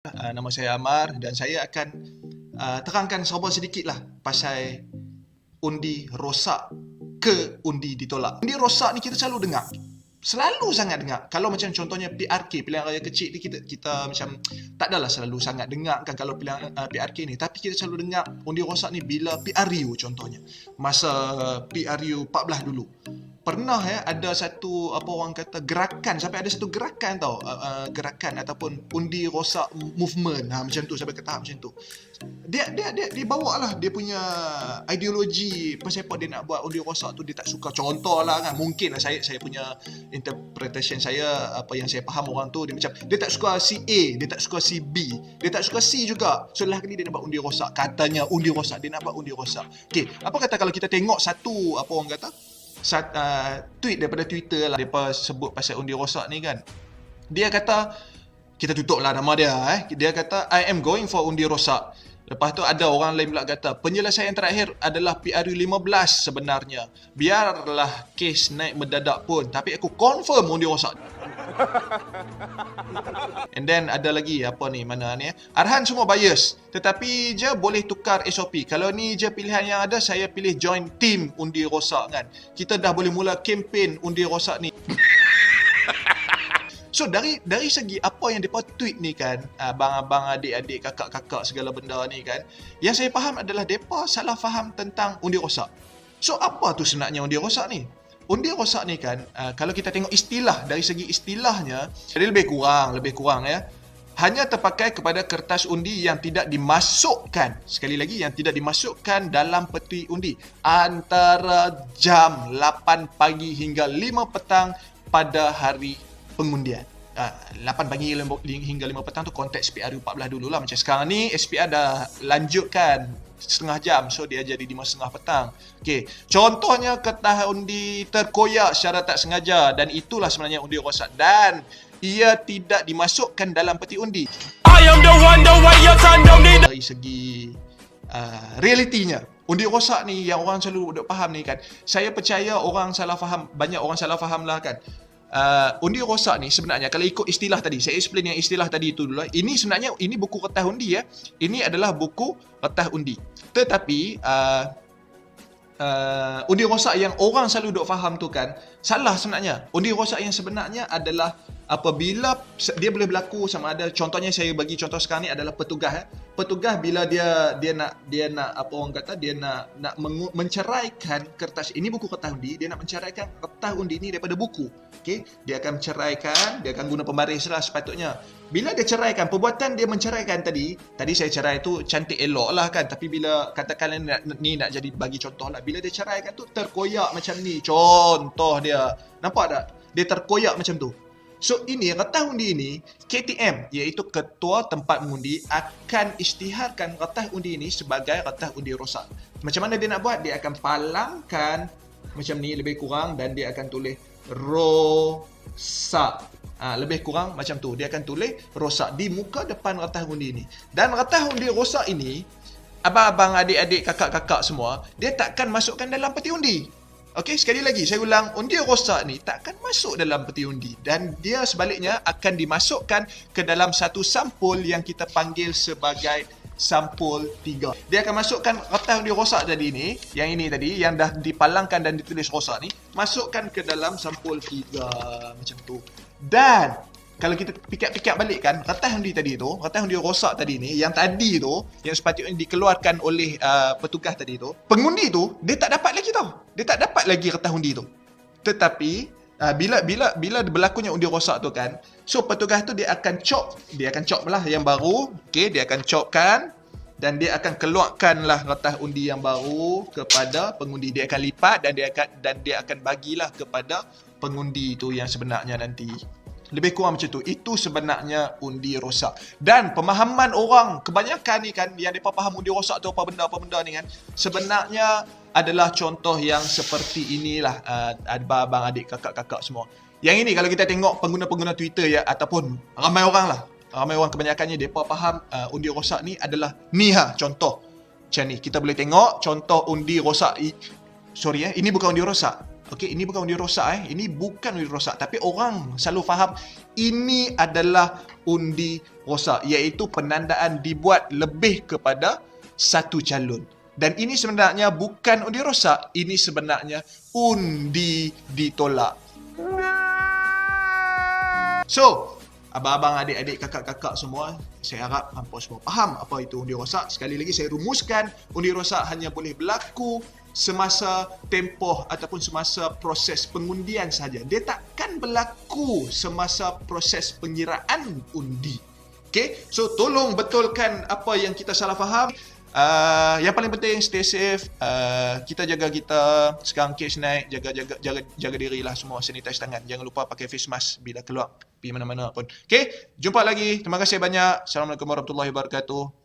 Nama saya Amar dan saya akan terangkan serupa sedikit lah pasal undi rosak ke undi ditolak. Undi rosak ni kita selalu dengar. Selalu sangat dengar. Kalau macam contohnya PRK, pilihan raya kecil ni kita macam tak adalah selalu sangat dengar kan kalau pilihan PRK ni. Tapi kita selalu dengar undi rosak ni bila PRU contohnya. Masa PRU 14 dulu. Pernah ada satu apa orang kata gerakan, sampai ada satu gerakan tau, gerakan ataupun undi rosak movement macam tu, sampai ke tahap macam tu. Dia bawa lah dia punya ideologi pasal apa dia nak buat undi rosak tu. Dia tak suka, contoh lah kan, mungkin lah saya punya interpretation saya, apa yang saya faham orang tu, dia macam dia tak suka si A, dia tak suka si B, dia tak suka C juga. So lah kali dia nak buat undi rosak, katanya undi rosak, dia nak buat undi rosak. Okay, apa kata kalau kita tengok satu apa orang kata tweet daripada Twitter lah, dia sebut pasal undi rosak ni kan. Dia kata, kita tutup lah nama dia dia kata I am going for undi rosak. Lepas tu ada orang lain pula kata penyelesaian terakhir adalah PRU 15 sebenarnya. Biarlah kes naik mendadak pun, tapi aku confirm undi rosak. And then ada lagi apa ni, mana ni Arhan semua bias, tetapi je boleh tukar SOP. Kalau ni je pilihan yang ada, saya pilih join team undi rosak kan. Kita dah boleh mula kempen undi rosak ni. So dari segi apa yang depa tweet ni kan, abang-abang, adik-adik, kakak-kakak segala benda ni kan, yang saya faham adalah depa salah faham tentang undi rosak. So apa tu sebenarnya undi rosak ni? Undi rosak ni kan, kalau kita tengok istilah, dari segi istilahnya, dia lebih kurang ya. Hanya terpakai kepada kertas undi yang tidak dimasukkan, sekali lagi, yang tidak dimasukkan dalam peti undi antara jam 8 pagi hingga 5 petang pada hari pengundian. 8 pagi hingga 5 petang tu konteks PRU 14 dulu lah. Macam sekarang ni SPR dah lanjutkan setengah jam, so dia jadi 5.30 petang. Okey, contohnya kertas undi terkoyak secara tak sengaja, dan itulah sebenarnya undi rosak, dan ia tidak dimasukkan dalam peti undi. Dari segi realitinya, undi rosak ni yang orang selalu duk faham ni kan, saya percaya orang salah faham, banyak orang salah faham lah kan. Undi rosak ni sebenarnya kalau ikut istilah tadi, saya explain yang istilah tadi tu dulu. Ini sebenarnya ini buku kertas undi ya. Ini adalah buku kertas undi. Tetapi undi rosak yang orang selalu duk faham tu kan salah sebenarnya. Undi rosak yang sebenarnya adalah apabila dia boleh berlaku, sama ada contohnya, saya bagi contoh sekarang ni adalah petugas. Petugas bila dia nak apa orang kata, dia nak menceraikan kertas, ini buku kertas undi, dia nak menceraikan kertas undi ni daripada buku. Okey, dia akan menceraikan, dia akan guna pembaris lah sepatutnya. Bila dia ceraikan, perbuatan dia menceraikan tadi saya cerai tu cantik elok lah kan, tapi bila katakanlah nak jadi bagi contoh lah, bila dia ceraikan tu terkoyak macam ni, contoh dia, nampak tak? Dia terkoyak macam tu. So ini kertas undi ini, KTM iaitu Ketua Tempat Mengundi akan isytiharkan kertas undi ini sebagai kertas undi rosak. Macam mana dia nak buat? Dia akan palangkan macam ni lebih kurang, dan dia akan tulis rosak. Lebih kurang macam tu. Dia akan tulis rosak di muka depan kertas undi ini. Dan kertas undi rosak ini, abang-abang, adik-adik, kakak-kakak semua, dia takkan masukkan dalam peti undi. Okey, sekali lagi saya ulang, undi rosak ni takkan masuk dalam peti undi, dan dia sebaliknya akan dimasukkan ke dalam satu sampul yang kita panggil sebagai sampul 3. Dia akan masukkan kertas undi rosak tadi ni, yang ini tadi, yang dah dipalangkan dan ditulis rosak ni, masukkan ke dalam sampul 3 macam tu. Dan kalau kita pikir-pikir balik kan, kertas undi tadi tu, kertas undi rosak tadi ni, yang tadi tu, yang sepatutnya dikeluarkan oleh petugas tadi tu, pengundi tu, dia tak dapat lagi tau. Dia tak dapat lagi kertas undi tu. Tetapi, bila berlakunya undi rosak tu kan, so petugas tu dia akan chop lah yang baru, okay, dia akan chopkan, dan dia akan keluarkan lah kertas undi yang baru kepada pengundi. Dia akan lipat dan dia akan bagilah kepada pengundi tu yang sebenarnya nanti. Lebih kurang macam tu. Itu sebenarnya undi rosak. Dan pemahaman orang kebanyakan ni kan, yang mereka faham undi rosak tu apa benda ni kan, sebenarnya adalah contoh yang seperti inilah, abang, adik, kakak-kakak semua. Yang ini kalau kita tengok pengguna-pengguna Twitter ya, ataupun ramai orang kebanyakannya, mereka faham undi rosak ni adalah ni contoh. Macam ni, kita boleh tengok contoh undi rosak. Sorry ini bukan undi rosak. Okey, ini bukan undi rosak Ini bukan undi rosak, tapi orang selalu faham ini adalah undi rosak, iaitu penandaan dibuat lebih kepada satu calon. Dan ini sebenarnya bukan undi rosak, ini sebenarnya undi ditolak. So, abang-abang, adik-adik, kakak-kakak semua, saya harap hampa semua faham apa itu undi rosak. Sekali lagi saya rumuskan, undi rosak hanya boleh berlaku semasa tempoh ataupun semasa proses pengundian saja. Dia takkan berlaku semasa proses pengiraan undi. Okay, so tolong betulkan apa yang kita salah faham. Yang paling penting stay safe. Kita jaga kita. Sekarang kes naik, jaga dirilah semua, sanitize tangan. Jangan lupa pakai face mask bila keluar pergi mana-mana pun. Okay, jumpa lagi. Terima kasih banyak. Assalamualaikum warahmatullahi wabarakatuh.